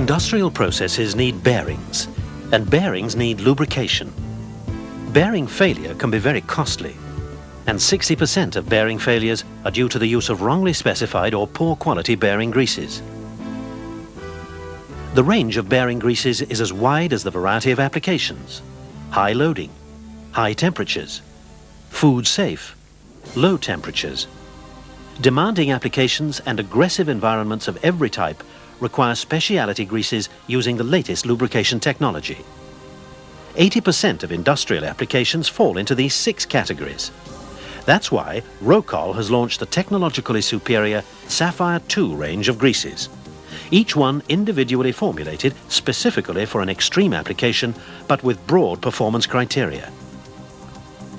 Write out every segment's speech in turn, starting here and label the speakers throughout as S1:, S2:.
S1: Industrial processes need bearings, and bearings need lubrication. Bearing failure can be very costly, and 60% of bearing failures are due to the use of wrongly specified or poor quality bearing greases. The range of bearing greases is as wide as the variety of applications: high loading, high temperatures, food safe, low temperatures. Demanding applications and aggressive environments of every type require specialty greases using the latest lubrication technology. 80% of industrial applications fall into these 6 categories. That's why Rocol has launched the technologically superior Sapphire II range of greases, each one individually formulated specifically for an extreme application but with broad performance criteria.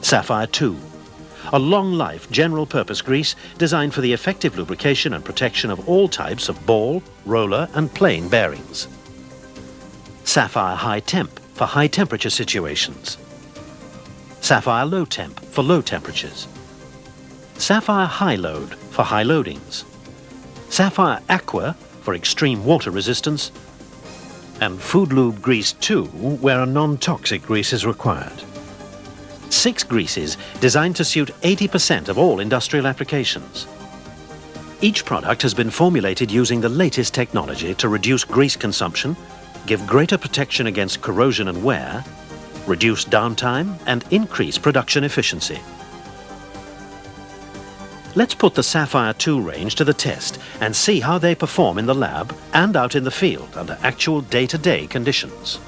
S1: Sapphire II, a long-life general-purpose grease designed for the effective lubrication and protection of all types of ball, roller and plain bearings. Sapphire High Temp for high-temperature situations. Sapphire Low Temp for low temperatures. Sapphire High Load for high loadings. Sapphire Aqua for extreme water resistance. And Food Lube Grease 2 where a non-toxic grease is required. 6 greases designed to suit 80% of all industrial applications. Each product has been formulated using the latest technology to reduce grease consumption, give greater protection against corrosion and wear, reduce downtime and increase production efficiency. Let's put the Sapphire II range to the test and see how they perform in the lab and out in the field under actual day-to-day conditions.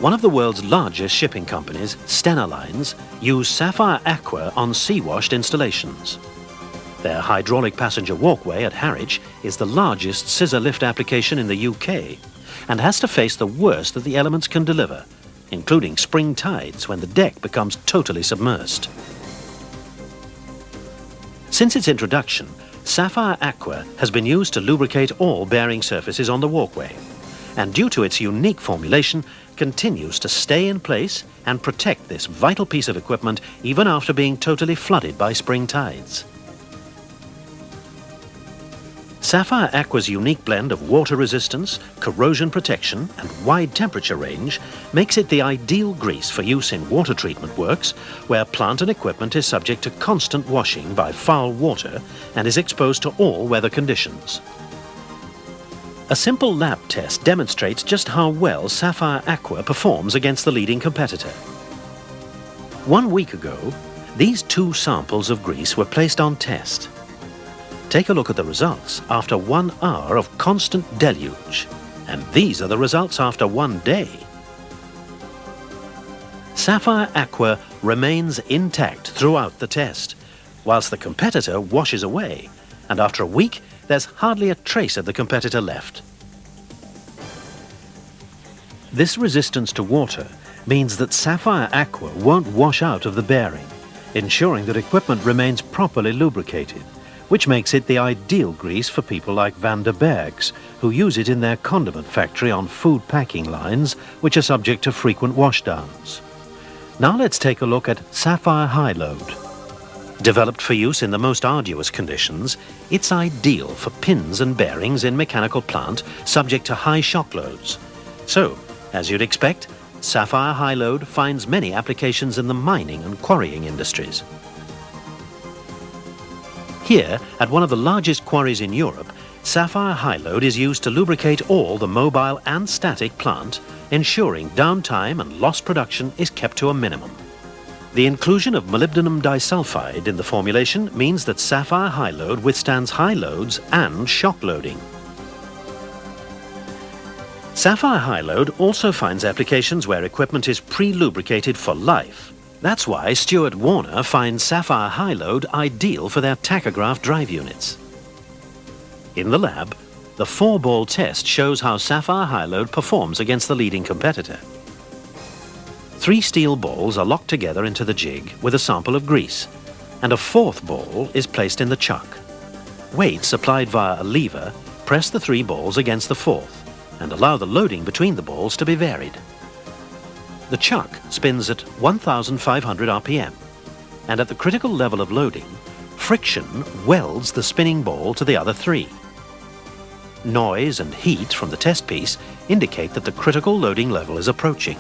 S1: One of the world's largest shipping companies, Stena Lines, use Sapphire Aqua on sea-washed installations. Their hydraulic passenger walkway at Harwich is the largest scissor lift application in the UK and has to face the worst that the elements can deliver, including spring tides when the deck becomes totally submersed. Since its introduction, Sapphire Aqua has been used to lubricate all bearing surfaces on the walkway, and due to its unique formulation, continues to stay in place and protect this vital piece of equipment even after being totally flooded by spring tides. Sapphire Aqua's unique blend of water resistance, corrosion protection and wide temperature range makes it the ideal grease for use in water treatment works where plant and equipment is subject to constant washing by foul water and is exposed to all weather conditions. A simple lab test demonstrates just how well Sapphire Aqua performs against the leading competitor. 1 week ago, these 2 samples of grease were placed on test. Take a look at the results after 1 hour of constant deluge, and these are the results after 1 day. Sapphire Aqua remains intact throughout the test, whilst the competitor washes away, and after a week, there's hardly a trace of the competitor left. This resistance to water means that Sapphire Aqua won't wash out of the bearing, ensuring that equipment remains properly lubricated, which makes it the ideal grease for people like Van der Bergs, who use it in their condiment factory on food packing lines, which are subject to frequent washdowns. Now let's take a look at Sapphire High Load. Developed for use in the most arduous conditions, it's ideal for pins and bearings in mechanical plant subject to high shock loads. So, as you'd expect, Sapphire High Load finds many applications in the mining and quarrying industries. Here, at one of the largest quarries in Europe, Sapphire High Load is used to lubricate all the mobile and static plant, ensuring downtime and lost production is kept to a minimum. The inclusion of molybdenum disulfide in the formulation means that Sapphire High Load withstands high loads and shock loading. Sapphire High Load also finds applications where equipment is pre-lubricated for life. That's why Stuart Warner finds Sapphire High Load ideal for their tachograph drive units. In the lab, the 4-ball test shows how Sapphire High Load performs against the leading competitor. 3 steel balls are locked together into the jig with a sample of grease, and a 4th ball is placed in the chuck. Weights applied via a lever press the 3 balls against the 4th and allow the loading between the balls to be varied. The chuck spins at 1,500 RPM, and at the critical level of loading, friction welds the spinning ball to the other 3. noise and heat from the test piece indicate that the critical loading level is approaching.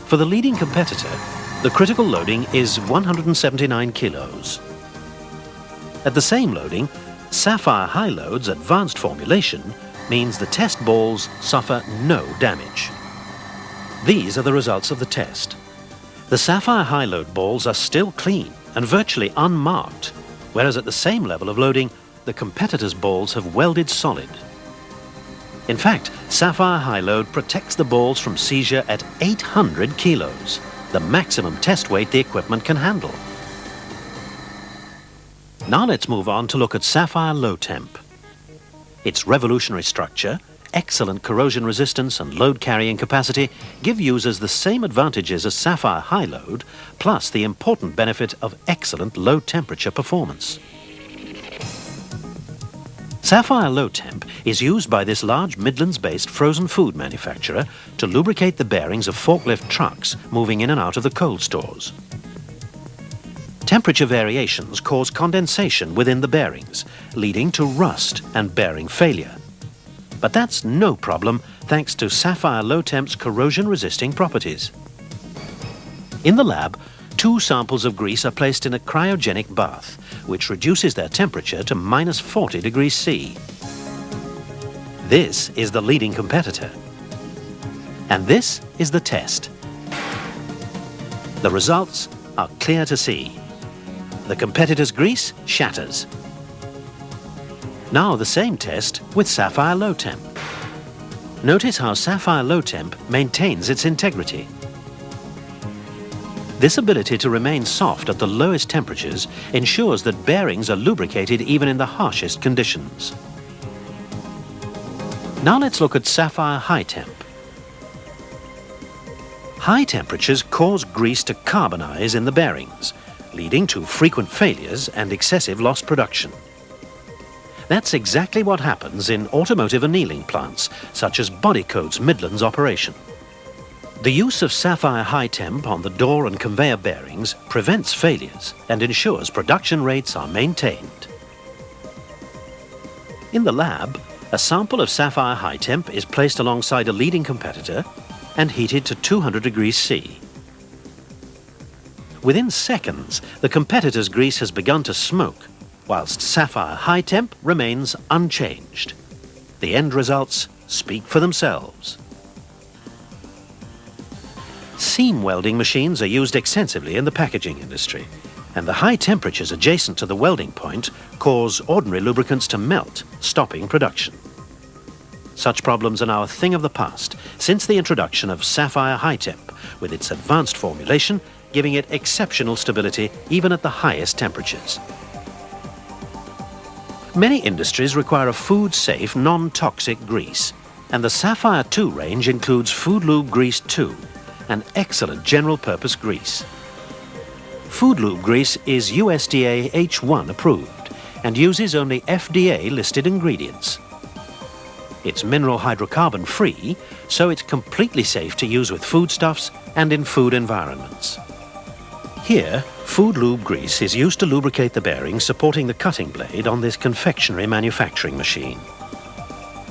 S1: For the leading competitor, the critical loading is 179 kilos. At the same loading, Sapphire High Load's advanced formulation means the test balls suffer no damage. These are the results of the test. The Sapphire High Load balls are still clean and virtually unmarked, whereas at the same level of loading, the competitor's balls have welded solid. In fact, Sapphire High Load protects the balls from seizure at 800 kilos, the maximum test weight the equipment can handle. Now let's move on to look at Sapphire Low Temp. Its revolutionary structure, excellent corrosion resistance and load carrying capacity give users the same advantages as Sapphire High Load, plus the important benefit of excellent low temperature performance. Sapphire Low Temp is used by this large Midlands-based frozen food manufacturer to lubricate the bearings of forklift trucks moving in and out of the cold stores. Temperature variations cause condensation within the bearings, leading to rust and bearing failure. But that's no problem thanks to Sapphire Low Temp's corrosion-resisting properties. In the lab, 2 samples of grease are placed in a cryogenic bath, which reduces their temperature to minus 40 degrees C. This is the leading competitor. And this is the test. The results are clear to see. The competitor's grease shatters. Now the same test with Sapphire Low Temp. Notice how Sapphire Low Temp maintains its integrity. This ability to remain soft at the lowest temperatures ensures that bearings are lubricated even in the harshest conditions. Now let's look at Sapphire High Temp. High temperatures cause grease to carbonize in the bearings, leading to frequent failures and excessive loss production. That's exactly what happens in automotive annealing plants, such as Bodycote's Midlands operation. The use of Sapphire High Temp on the door and conveyor bearings prevents failures and ensures production rates are maintained. In the lab, a sample of Sapphire High Temp is placed alongside a leading competitor and heated to 200 degrees C. Within seconds, the competitor's grease has begun to smoke, whilst Sapphire High Temp remains unchanged. The end results speak for themselves. Seam welding machines are used extensively in the packaging industry, and the high temperatures adjacent to the welding point cause ordinary lubricants to melt, stopping production. Such problems are now a thing of the past since the introduction of Sapphire High Temp, with its advanced formulation giving it exceptional stability even at the highest temperatures. Many industries require a food-safe, non-toxic grease, and the Sapphire II range includes Food Lube Grease 2, an excellent general-purpose grease. Food Lube grease is USDA H1 approved and uses only FDA-listed ingredients. It's mineral hydrocarbon free, so it's completely safe to use with foodstuffs and in food environments. Here, Food Lube grease is used to lubricate the bearings supporting the cutting blade on this confectionery manufacturing machine.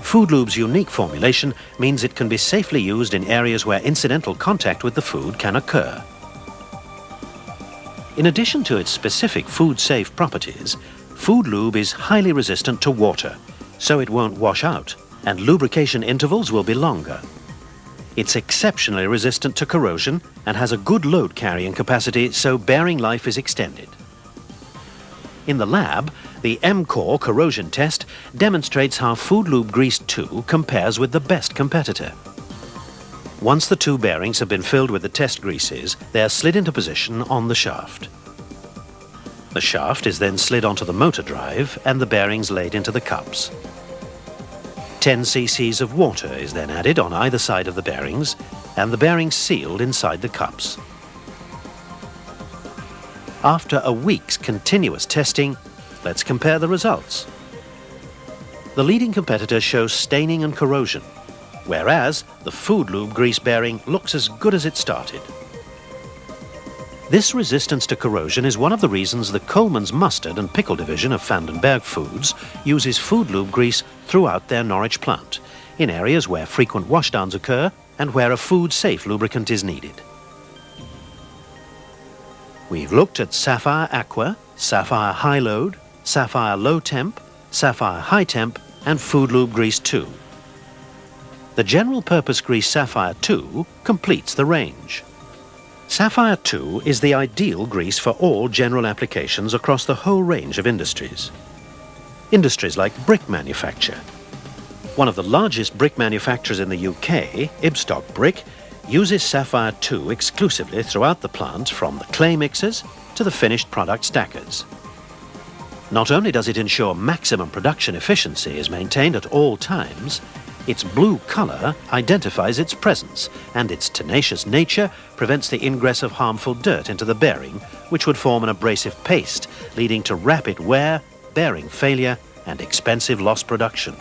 S1: Food Lube's unique formulation means it can be safely used in areas where incidental contact with the food can occur. In addition to its specific food-safe properties, Food Lube is highly resistant to water, so it won't wash out, and lubrication intervals will be longer. It's exceptionally resistant to corrosion and has a good load carrying capacity, so bearing life is extended. In the lab, the M-Core corrosion test demonstrates how Food Lube Grease 2 compares with the best competitor. Once the 2 bearings have been filled with the test greases, they are slid into position on the shaft. The shaft is then slid onto the motor drive and the bearings laid into the cups. 10 cc's of water is then added on either side of the bearings and the bearings sealed inside the cups. After a week's continuous testing, let's compare the results. The leading competitor shows staining and corrosion, whereas the Food Lube grease bearing looks as good as it started. This resistance to corrosion is one of the reasons the Coleman's Mustard and Pickle division of Vandenberg Foods uses food lube grease throughout their Norwich plant, in areas where frequent washdowns occur and where a food-safe lubricant is needed. We've looked at Sapphire Aqua, Sapphire High Load, Sapphire Low Temp, Sapphire High Temp and Food Lube Grease 2. The general purpose grease Sapphire II completes the range. Sapphire II is the ideal grease for all general applications across the whole range of industries. Industries like brick manufacture. One of the largest brick manufacturers in the UK, Ibstock Brick, uses Sapphire II exclusively throughout the plant, from the clay mixers to the finished product stackers. Not only does it ensure maximum production efficiency is maintained at all times, its blue colour identifies its presence, and its tenacious nature prevents the ingress of harmful dirt into the bearing, which would form an abrasive paste, leading to rapid wear, bearing failure and expensive lost production.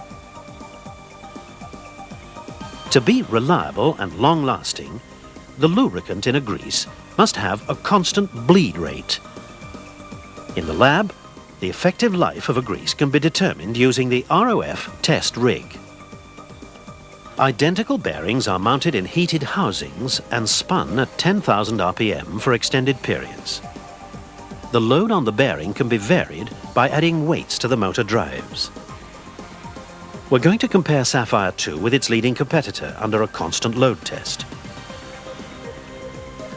S1: To be reliable and long-lasting, the lubricant in a grease must have a constant bleed rate. In the lab, the effective life of a grease can be determined using the ROF test rig. Identical bearings are mounted in heated housings and spun at 10,000 RPM for extended periods. The load on the bearing can be varied by adding weights to the motor drives. We're going to compare Sapphire II with its leading competitor under a constant load test.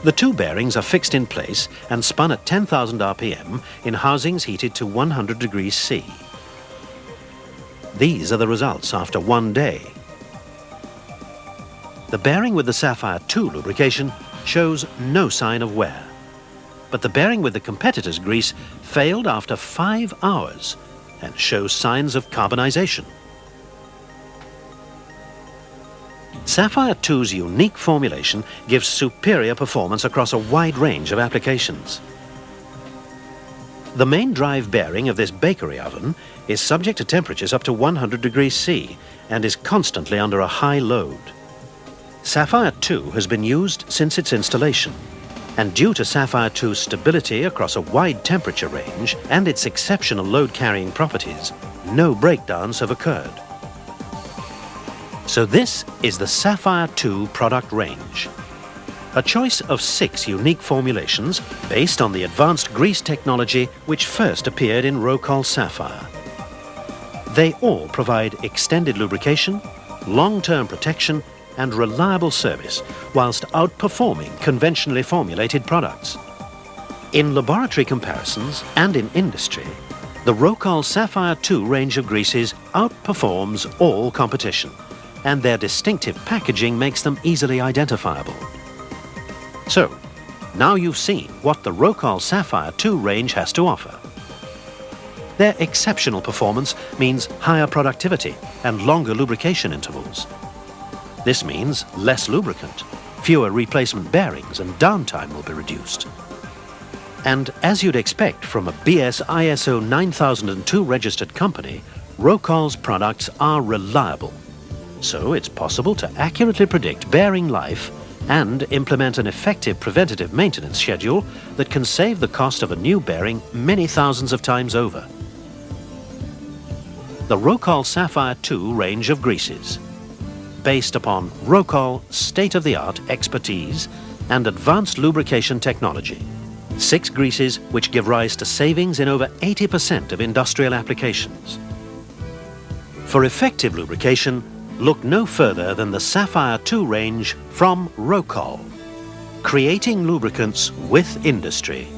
S1: The two bearings are fixed in place and spun at 10,000 RPM in housings heated to 100 degrees C. These are the results after 1 day. The bearing with the Sapphire II lubrication shows no sign of wear, but the bearing with the competitor's grease failed after 5 hours and shows signs of carbonization. Sapphire II's unique formulation gives superior performance across a wide range of applications. The main drive bearing of this bakery oven is subject to temperatures up to 100 degrees C and is constantly under a high load. Sapphire II has been used since its installation, and due to Sapphire II's stability across a wide temperature range and its exceptional load-carrying properties, no breakdowns have occurred. So this is the Sapphire II product range. A choice of 6 unique formulations based on the advanced grease technology which first appeared in Rocol Sapphire. They all provide extended lubrication, long-term protection and reliable service, whilst outperforming conventionally formulated products. In laboratory comparisons and in industry, the Rocol Sapphire II range of greases outperforms all competition, and their distinctive packaging makes them easily identifiable. So, now you've seen what the Rocol Sapphire II range has to offer. Their exceptional performance means higher productivity and longer lubrication intervals. This means less lubricant, fewer replacement bearings, and downtime will be reduced. And as you'd expect from a BS ISO 9002 registered company, Rocol's products are reliable. So it's possible to accurately predict bearing life and implement an effective preventative maintenance schedule that can save the cost of a new bearing many thousands of times over. The Rocol Sapphire II range of greases, based upon Rocol state-of-the-art expertise and advanced lubrication technology. 6 greases which give rise to savings in over 80% of industrial applications. For effective lubrication, look no further than the Sapphire II range from Rocol, creating lubricants with industry.